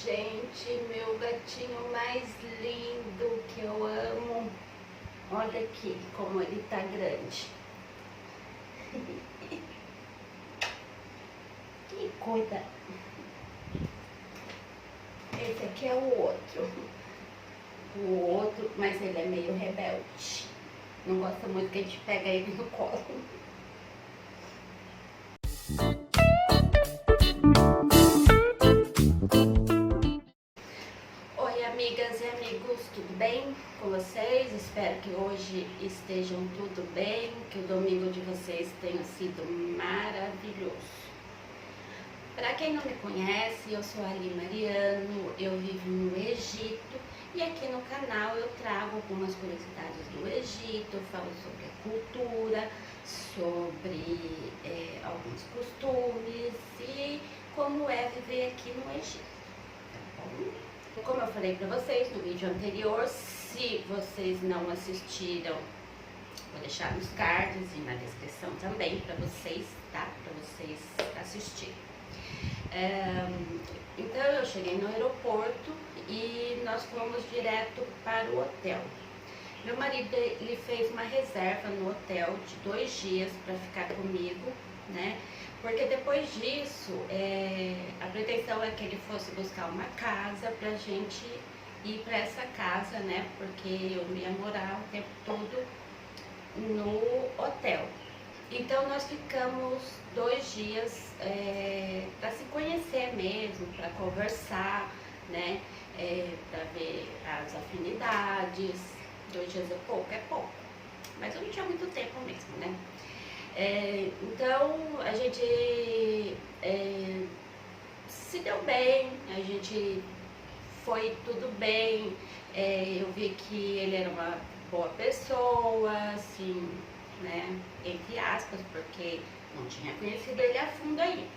gente, meu gatinho mais lindo que eu amo. Olha aqui como ele tá grande. Que coisa. Esse aqui é o outro. O outro, mas ele é meio rebelde. Não gosta muito que a gente pega ele no colo. Oi, amigas e amigos, tudo bem com vocês? Espero que hoje estejam tudo bem, que o domingo de vocês tenha sido maravilhoso. Para quem não me conhece, eu sou a Ali Mariano, eu vivo no Egito e aqui no canal eu trago algumas curiosidades do Egito, eu falo sobre a cultura, sobre alguns costumes e como é viver aqui no Egito, tá bom? Como eu falei para vocês no vídeo anterior, se vocês não assistiram, vou deixar nos cards e na descrição também para vocês, tá? Para vocês assistirem. Então eu cheguei no aeroporto e nós fomos direto para o hotel. Meu marido ele fez uma reserva no hotel de 2 dias para ficar comigo, né? Porque depois disso a pretensão é que ele fosse buscar uma casa pra gente ir para essa casa, né? Porque eu não ia morar o tempo todo no hotel. Então nós ficamos 2 dias para se conhecer mesmo, para conversar, né? Para ver as afinidades. 2 dias é pouco, mas eu não tinha muito tempo mesmo, né? Então a gente se deu bem, a gente foi tudo bem, eu vi que ele era uma boa pessoa, assim, né, entre aspas, porque não tinha conhecido ele a fundo aí.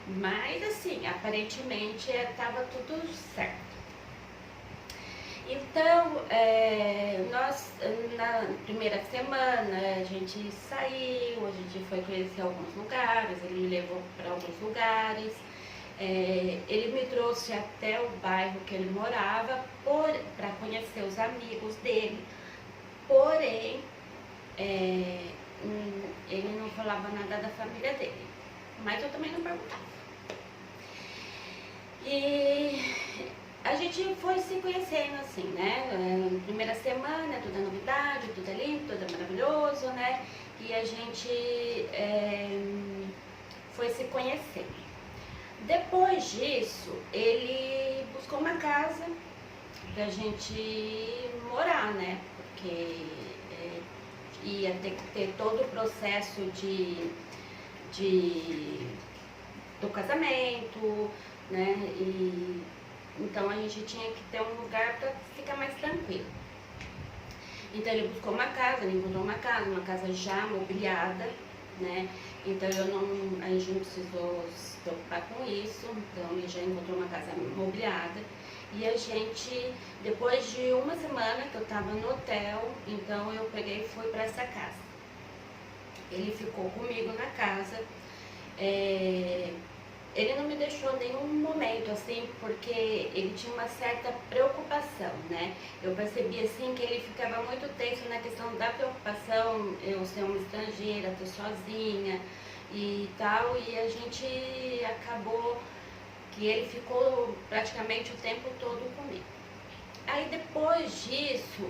Mas assim, aparentemente estava tudo certo. Então, nós na primeira semana a gente saiu, a gente foi conhecer alguns lugares, ele me levou para alguns lugares, ele me trouxe até o bairro que ele morava para conhecer os amigos dele, porém, ele não falava nada da família dele, mas eu também não perguntava. E a gente foi se conhecendo assim, né? Primeira semana, tudo é novidade, tudo é lindo, tudo é maravilhoso, né? E a gente foi se conhecendo. Depois disso, ele buscou uma casa pra gente morar, né? Porque ia ter que ter todo o processo do casamento, né? Então a gente tinha que ter um lugar para ficar mais tranquilo. Então ele buscou uma casa, ele encontrou uma casa já mobiliada, né? Então a gente não precisou se preocupar com isso. Então ele já encontrou uma casa mobiliada. E a gente, depois de uma semana que eu estava no hotel, então eu peguei e fui para essa casa. Ele ficou comigo na casa. Ele não me deixou nenhum momento assim, porque ele tinha uma certa preocupação, né? Eu percebi assim que ele ficava muito tenso na questão da preocupação, eu ser uma estrangeira, tô sozinha e tal, e a gente acabou que ele ficou praticamente o tempo todo comigo. Aí depois disso,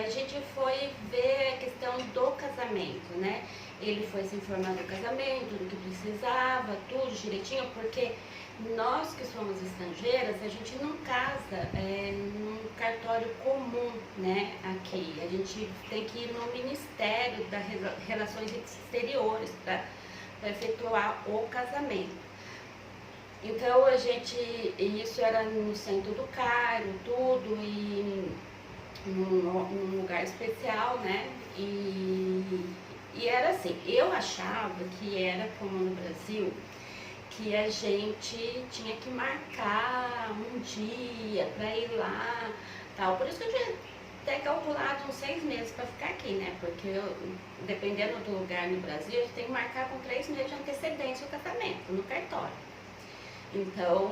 a gente foi ver a questão do casamento, né? Ele foi se informar do casamento, do que precisava, tudo direitinho, porque nós que somos estrangeiras, a gente não casa num cartório comum, né, aqui. A gente tem que ir no Ministério das Relações Exteriores para efetuar o casamento. Então isso era no centro do Cairo, tudo, e num lugar especial, né? E era assim, eu achava que era como no Brasil, que a gente tinha que marcar um dia para ir lá, tal. Por isso que eu tinha até calculado uns 6 meses para ficar aqui, né? Porque dependendo do lugar no Brasil, a gente tem que marcar com 3 meses de antecedência o casamento no cartório. Então,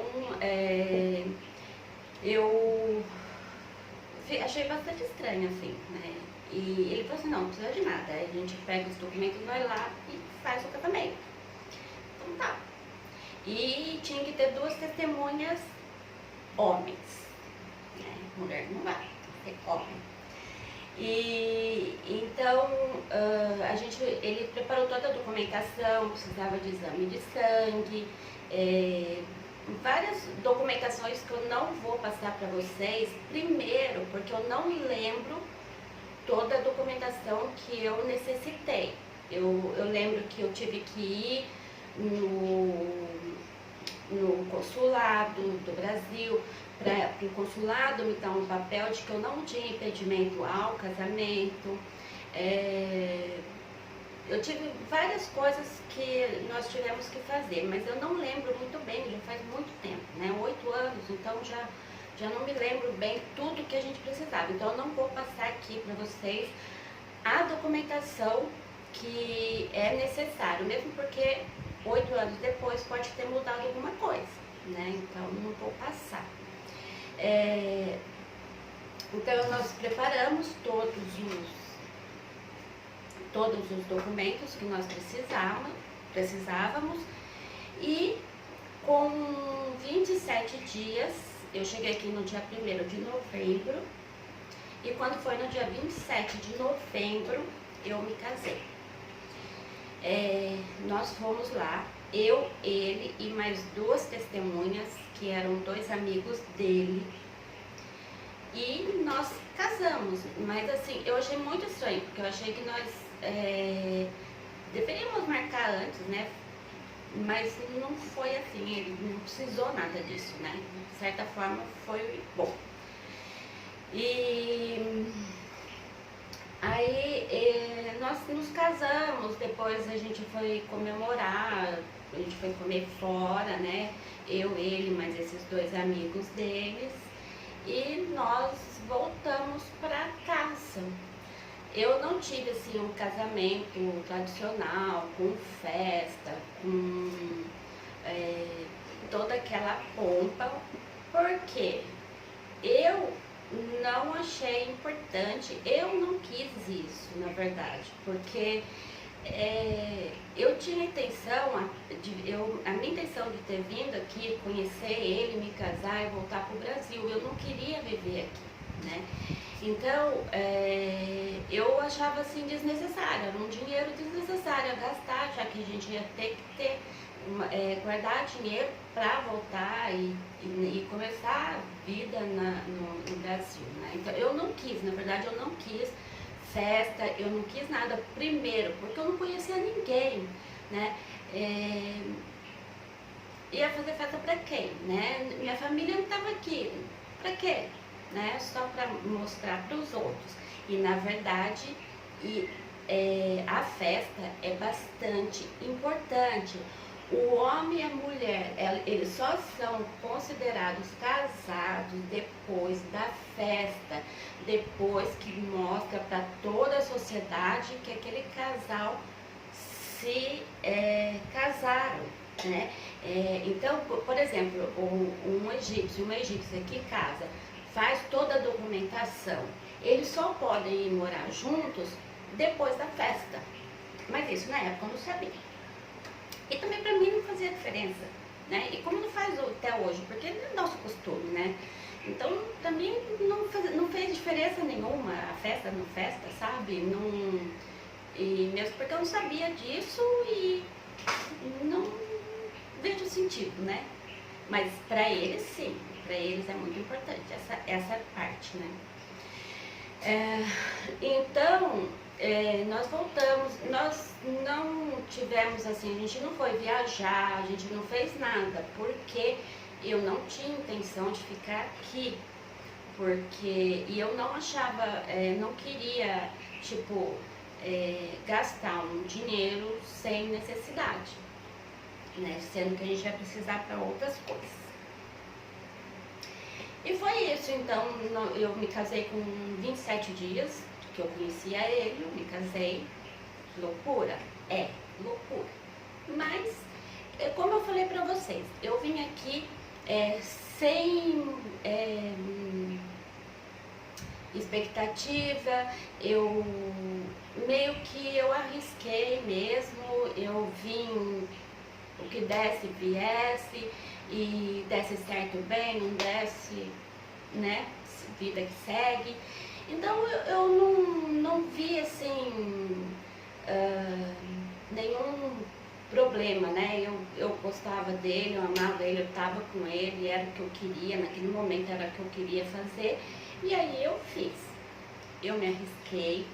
eu achei bastante estranho, assim, né? E ele falou assim, não precisa de nada, aí a gente pega os documentos, vai lá e faz o casamento. Então tá. E tinha que ter 2 testemunhas homens, né? Mulher não vai, tem que ser homem. E então ele preparou toda a documentação, precisava de exame de sangue, várias documentações que eu não vou passar para vocês, primeiro porque eu não lembro toda a documentação que eu necessitei. Eu lembro que eu tive que ir no consulado do Brasil, para o consulado me dar um papel de que eu não tinha impedimento ao casamento. Eu tive várias coisas que nós tivemos que fazer, mas eu não lembro muito bem, já faz muito tempo, né? 8 anos, então já não me lembro bem tudo que a gente precisava. Então eu não vou passar aqui para vocês a documentação que é necessário, mesmo porque 8 anos depois pode ter mudado alguma coisa, né? Então não vou passar. Então nós preparamos todos os documentos que nós precisávamos e com 27 dias, eu cheguei aqui no dia 1º de novembro e quando foi no dia 27 de novembro eu me casei. Nós fomos lá, eu, ele e mais 2 testemunhas, que eram 2 amigos dele, e nós casamos. Mas assim, eu achei muito estranho, porque eu achei que nós deveríamos marcar antes, né? Mas não foi assim, ele não precisou nada disso, né? De certa forma foi bom. E aí nós nos casamos, depois a gente foi comemorar, a gente foi comer fora, né? Eu, ele, mais esses 2 amigos deles. E nós voltamos para casa. Eu não tive assim um casamento tradicional, com festa, com toda aquela pompa, porque eu não achei importante, eu não quis isso, na verdade, porque eu tinha intenção, a minha intenção de ter vindo aqui, conhecer ele, me casar e voltar para o Brasil, eu não queria viver aqui, né? Então, eu achava assim desnecessário, era um dinheiro desnecessário a gastar, já que a gente ia ter que guardar dinheiro para voltar e começar a vida no Brasil, né? Então, eu não quis, na verdade, eu não quis festa, eu não quis nada primeiro, porque eu não conhecia ninguém, né? Ia fazer festa para quem, né? Minha família não estava aqui, para quê? Né? Só para mostrar para os outros. E na verdade, a festa é bastante importante. O homem e a mulher, eles só são considerados casados depois da festa, depois que mostra para toda a sociedade que aquele casal se casaram, né? Então, por exemplo, uma egípcia que casa, faz toda a documentação, eles só podem ir morar juntos depois da festa. Mas isso na época eu não sabia. E também para mim não fazia diferença, né? E como não faz até hoje, porque não é nosso costume, né? Então, para mim não fez diferença nenhuma, a festa não festa, sabe? E mesmo porque eu não sabia disso e não vejo sentido, né? Mas para eles sim, para eles é muito importante essa parte, né? Então, nós voltamos, nós não tivemos assim, a gente não foi viajar, a gente não fez nada, porque eu não tinha intenção de ficar aqui, e eu não achava, não queria, tipo, gastar um dinheiro sem necessidade, né? Sendo que a gente vai precisar para outras coisas. E foi isso, então eu me casei com 27 dias, que eu conhecia ele, eu me casei. Loucura? É, loucura. Mas, como eu falei pra vocês, eu vim aqui sem expectativa, eu meio que eu arrisquei mesmo, eu vim o que desse, viesse, e desse certo bem, não desse, né, vida que segue. Então eu não vi assim nenhum problema, né? Eu gostava dele, eu amava ele, eu estava com ele, era o que eu queria, naquele momento era o que eu queria fazer, e aí eu fiz. Eu me arrisquei.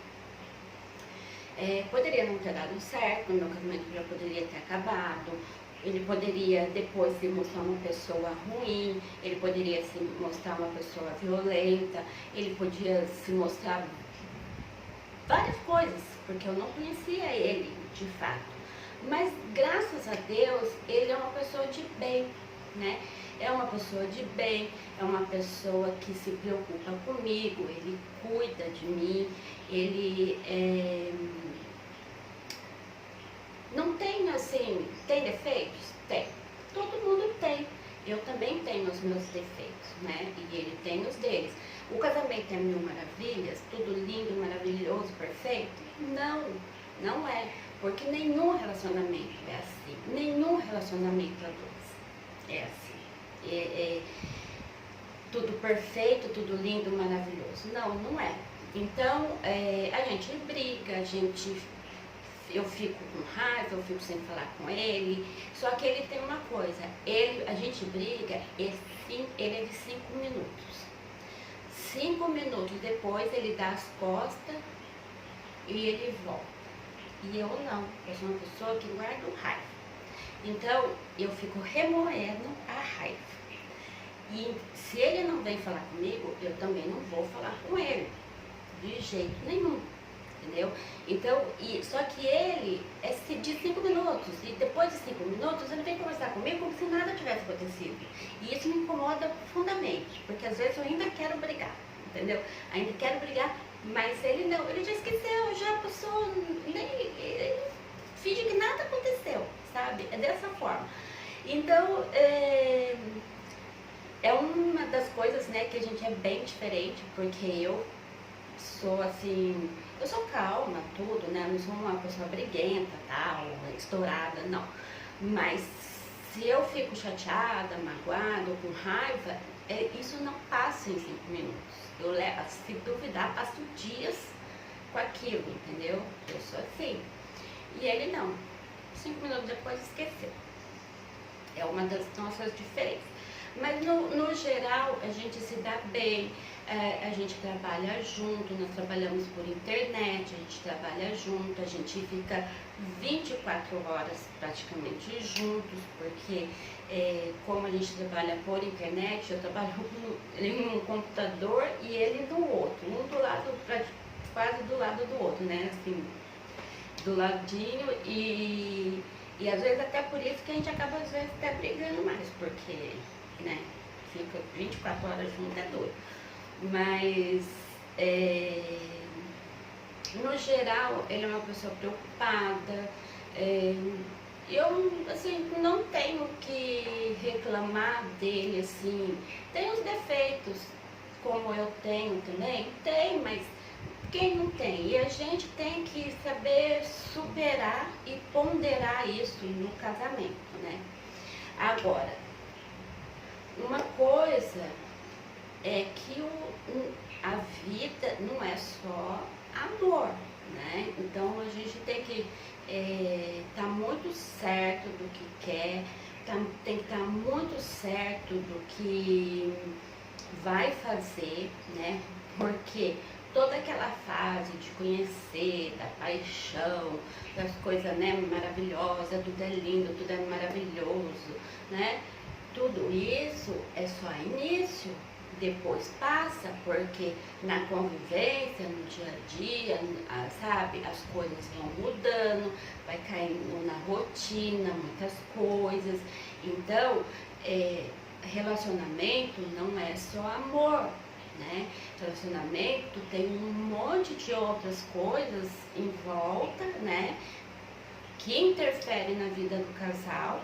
Poderia não ter dado certo, meu casamento já poderia ter acabado, ele poderia depois se mostrar uma pessoa ruim, ele poderia se mostrar uma pessoa violenta, ele podia se mostrar várias coisas, porque eu não conhecia ele de fato. Mas graças a Deus, ele é uma pessoa de bem, né? É uma pessoa de bem, é uma pessoa que se preocupa comigo, ele cuida de mim, ele não tem assim, tem defeitos? Tem. Todo mundo tem. Eu também tenho os meus defeitos, né? E ele tem os deles. O casamento é mil maravilhas, tudo lindo, maravilhoso, perfeito? Não, não é. Porque nenhum relacionamento é assim. Nenhum relacionamento a dois é assim. Tudo perfeito, tudo lindo, maravilhoso. Não, não é. Então, a gente briga, eu fico com raiva, eu fico sem falar com ele. Só que ele tem uma coisa, a gente briga, ele é de 5 minutos. 5 minutos depois ele dá as costas e ele volta. E eu não, eu sou uma pessoa que guarda raiva. Então, eu fico remoendo a raiva. E se ele não vem falar comigo, eu também não vou falar com ele. De jeito nenhum. Entendeu? Então, só que ele é de 5 minutos. E depois de 5 minutos, ele vem conversar comigo como se nada tivesse acontecido. E isso me incomoda profundamente. Porque às vezes eu ainda quero brigar. Entendeu? Ainda quero brigar. Mas ele não, ele já esqueceu, já passou, ele finge que nada aconteceu, sabe? É dessa forma. Então, é uma das coisas, né, que a gente é bem diferente, porque eu sou assim, eu sou calma, tudo, né? Eu não sou uma pessoa briguenta, tal, estourada, não. Mas se eu fico chateada, magoada ou com raiva, isso não passa em 5 minutos. Eu levo, se duvidar, passo dias com aquilo, entendeu? Eu sou assim. E ele não. 5 minutos depois esqueceu. É uma das nossas diferenças. Mas no geral a gente se dá bem, a gente trabalha junto, nós trabalhamos por internet, a gente trabalha junto, a gente fica 24 horas praticamente juntos, porque como a gente trabalha por internet, eu trabalho em um computador e ele no outro, um do lado, quase do lado do outro, né? Assim, do ladinho e às vezes até por isso que a gente acaba às vezes até brigando mais, porque, né, fica 24 horas junto, é doido. Mas, no geral, ele é uma pessoa preocupada. Eu, assim, não tenho que reclamar dele, assim. Tem os defeitos, como eu tenho também? Tem, mas quem não tem? E a gente tem que saber superar e ponderar isso no casamento, né? Agora, uma coisa é que a vida não é só amor, né? Então a gente tem que estar muito certo do que quer, tem que estar muito certo do que vai fazer, né? Porque toda aquela fase de conhecer, da paixão, das coisas, né, maravilhosas, tudo é lindo, tudo é maravilhoso, né? Tudo isso é só início, depois passa, porque na convivência, no dia a dia, sabe, as coisas vão mudando, vai caindo na rotina, muitas coisas. Então, relacionamento não é só amor, né? Relacionamento tem um monte de outras coisas em volta, né? Que interferem na vida do casal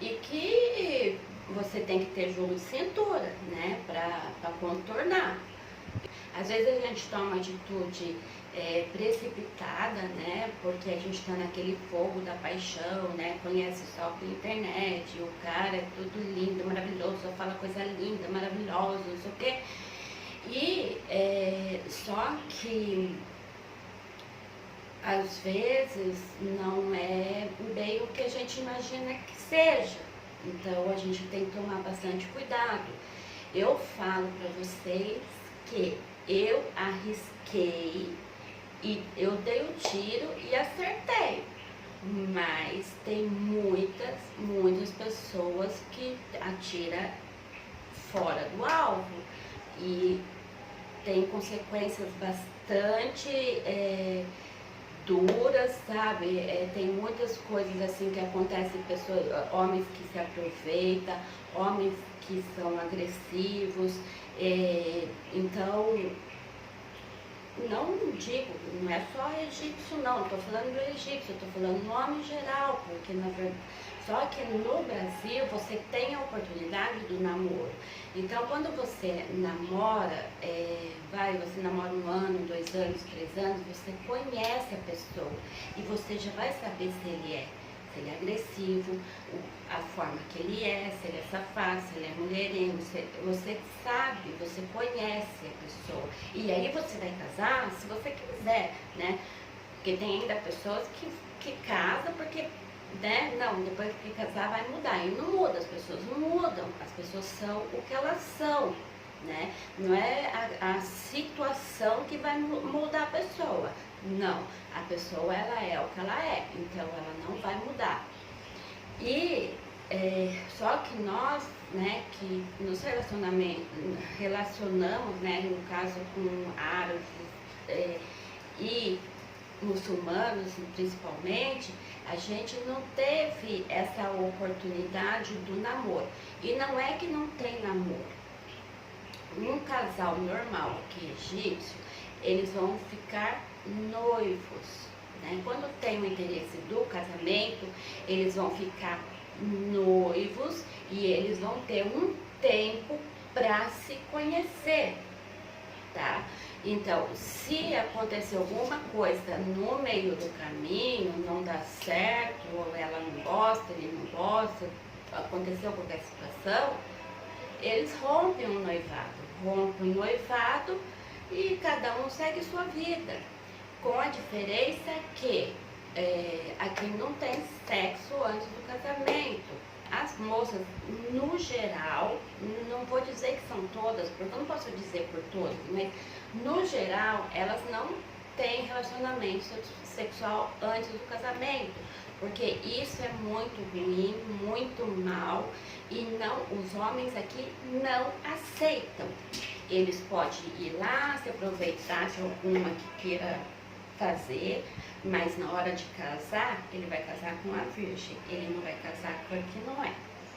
e que você tem que ter jogo de cintura, né, para contornar. Às vezes a gente toma atitude precipitada, né, porque a gente está naquele fogo da paixão, né, conhece só pela internet, o cara é tudo lindo, maravilhoso, só fala coisa linda, maravilhosa, não sei o quê. E só que às vezes não é bem o que a gente imagina que seja. Então a gente tem que tomar bastante cuidado. Eu falo para vocês que eu arrisquei e eu dei o tiro e acertei. Mas tem muitas pessoas que atiram fora do alvo e tem consequências bastante duras, sabe? Tem muitas coisas assim que acontecem, pessoas, homens que se aproveitam, homens que são agressivos, então não digo, não é só egípcio não, estou falando do egípcio, estou falando no homem geral, porque na verdade, só que no Brasil você tem a oportunidade do namoro. Então quando você namora, você namora 1 ano, 2 anos, 3 anos, você conhece a pessoa e você já vai saber se ele é agressivo, a forma que ele é, se ele é safado, se ele é mulherengo, você sabe, você conhece a pessoa. E aí você vai casar se você quiser, né? Porque tem ainda pessoas que casam porque, né? Não, depois que casar vai mudar. E não muda, as pessoas não mudam, as pessoas são o que elas são, né? Não é a situação que vai mudar a pessoa. Não, a pessoa ela é o que ela é, então ela não vai mudar. E só que nós, né, que nos relacionamos, né, no caso com árabes e muçulmanos principalmente, a gente não teve essa oportunidade do namoro. E não é que não tem namoro. Um casal normal aqui egípcio, eles vão ficar noivos, né? Quando tem o interesse do casamento, eles vão ficar noivos e eles vão ter um tempo para se conhecer, tá? Então, se acontecer alguma coisa no meio do caminho, não dá certo, ou ela não gosta, ele não gosta, aconteceu qualquer situação, eles rompem o noivado e cada um segue sua vida. Com a diferença que aqui não tem sexo antes do casamento. As moças, no geral, não vou dizer que são todas, porque eu não posso dizer por todas, mas no geral, elas não têm relacionamento sexual antes do casamento, porque isso é muito ruim, muito mal, e não, os homens aqui não aceitam. Eles podem ir lá, se aproveitar de alguma que queira fazer, mas na hora de casar, ele vai casar com a virgem, ele não vai casar com a que não é,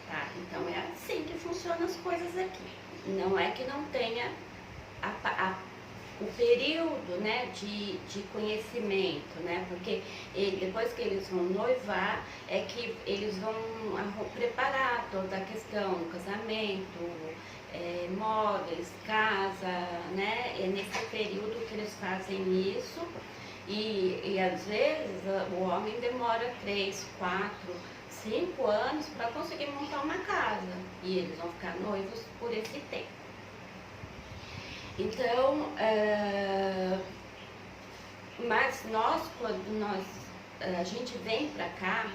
tá? Então é assim que funcionam as coisas aqui. Não é que não tenha o período, né, de conhecimento, né, porque depois que eles vão noivar, é que eles vão preparar toda a questão do casamento, móveis, casa, né, é nesse período que eles fazem isso. E às vezes o homem demora 3, 4, 5 anos para conseguir montar uma casa. E eles vão ficar noivos por esse tempo. Então, mas quando a gente vem para cá,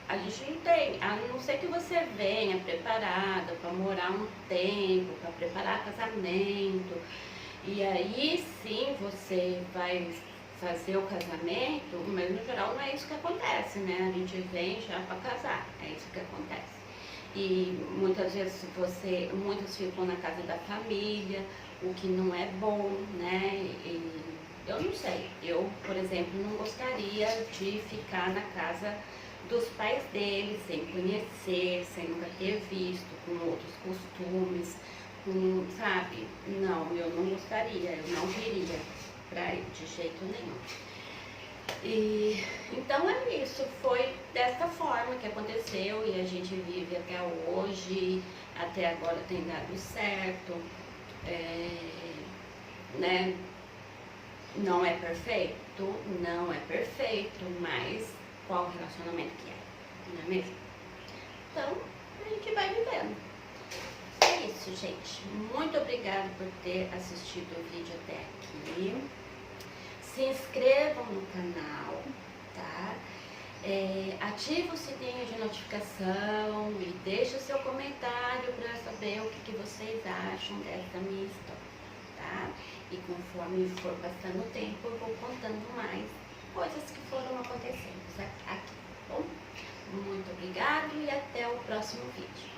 a gente não tem, a não ser que você venha preparada para morar um tempo, para preparar casamento. E aí sim você vai fazer o casamento, mas no geral não é isso que acontece, né? A gente vem já para casar, é isso que acontece. E muitas vezes muitos ficam na casa da família, o que não é bom, né? E eu não sei, eu, por exemplo, não gostaria de ficar na casa dos pais deles, sem conhecer, sem nunca ter visto, com outros costumes, sabe? Não, eu não gostaria, eu não viria para ir de jeito nenhum. E então é isso, foi dessa forma que aconteceu e a gente vive até hoje. hoje, até agora tem dado certo, né? Não é perfeito? Não é perfeito, mas qual relacionamento que é, não é mesmo? Então, a gente vai vivendo. É isso, gente. Muito obrigada por ter assistido o vídeo até aqui. Se inscrevam no canal, tá? Ative o sininho de notificação e deixe o seu comentário para eu saber o que vocês acham dessa minha história, tá? E conforme for passando o tempo, eu vou contando mais coisas que foram acontecendo aqui, tá bom? Muito obrigado e até o próximo vídeo.